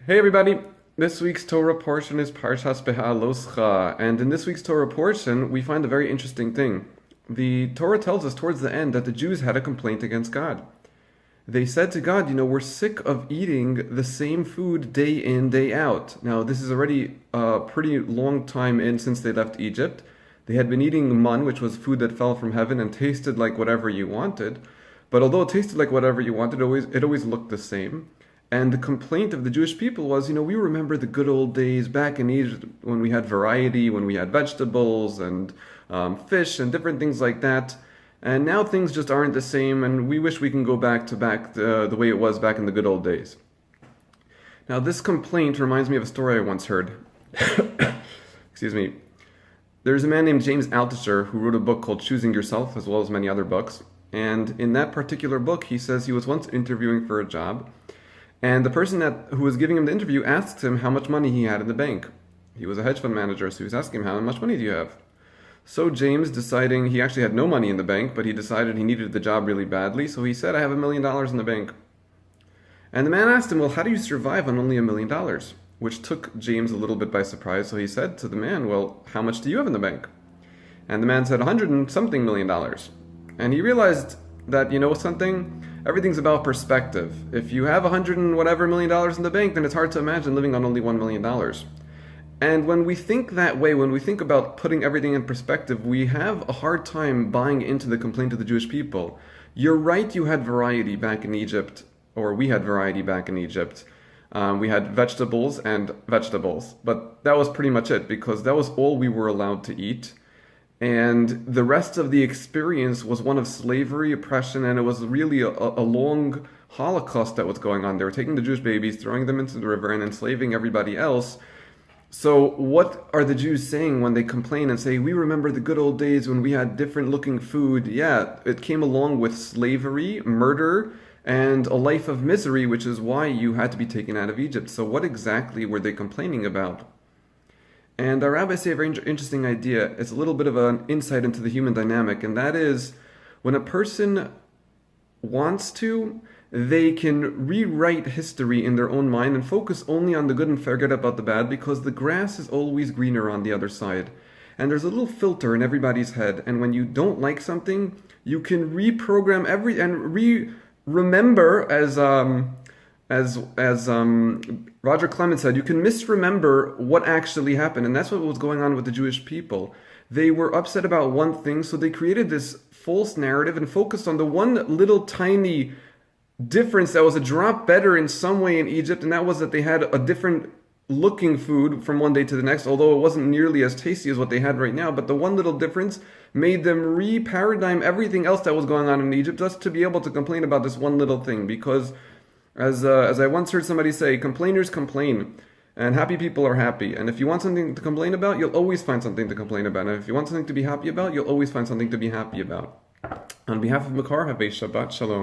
Hey everybody! This week's Torah portion is Parshas Beha'aloscha, and in this week's Torah portion, we find a very interesting thing. The Torah tells us towards the end that the Jews had a complaint against God. They said to God, we're sick of eating the same food day in, day out. Now, this is already a pretty long time in since they left Egypt. They had been eating man, which was food that fell from heaven and tasted like whatever you wanted. But although it tasted like whatever you wanted, it always looked the same. And the complaint of the Jewish people was, we remember the good old days back in Egypt when we had variety, when we had vegetables and fish and different things like that. And now things just aren't the same, and we wish we can go back to the way it was back in the good old days. Now, this complaint reminds me of a story I once heard. Excuse me. There's a man named James Altucher who wrote a book called Choosing Yourself, as well as many other books. And in that particular book, he says he was once interviewing for a job. And the person who was giving him the interview asked him how much money he had in the bank. He was a hedge fund manager, so he was asking him, how much money do you have? So James, deciding he actually had no money in the bank, but he decided he needed the job really badly, so he said, I have $1 million in the bank. And the man asked him, well, how do you survive on only $1 million? Which took James a little bit by surprise, so he said to the man, well, how much do you have in the bank? And the man said, 100 and something million dollars. And he realized that, something? Everything's about perspective. If you have 100 and whatever million dollars in the bank, then it's hard to imagine living on only $1 million. And when we think that way, when we think about putting everything in perspective, we have a hard time buying into the complaint of the Jewish people. You're right, you had variety back in Egypt, or we had variety back in Egypt. We had vegetables and vegetables, but that was pretty much it, because that was all we were allowed to eat. And the rest of the experience was one of slavery, oppression, and it was really a long Holocaust that was going on. They were taking the Jewish babies, throwing them into the river, and enslaving everybody else. So what are the Jews saying when they complain and say, we remember the good old days when we had different looking food? Yeah, it came along with slavery, murder, and a life of misery, which is why you had to be taken out of Egypt. So what exactly were they complaining about? And our rabbis say a very interesting idea. It's a little bit of an insight into the human dynamic, and that is when a person wants to, they can rewrite history in their own mind and focus only on the good and forget about the bad, because the grass is always greener on the other side. And there's a little filter in everybody's head, and when you don't like something, you can reprogram remember, as Roger Clement said, you can misremember what actually happened. And that's what was going on with the Jewish people. They were upset about one thing, so they created this false narrative and focused on the one little tiny difference that was a drop better in some way in Egypt, and that was that they had a different looking food from one day to the next, although it wasn't nearly as tasty as what they had right now. But the one little difference made them re-paradigm everything else that was going on in Egypt, just to be able to complain about this one little thing. Because as I once heard somebody say, complainers complain, and happy people are happy. And if you want something to complain about, you'll always find something to complain about. And if you want something to be happy about, you'll always find something to be happy about. On behalf of Makar, have a Shabbat Shalom.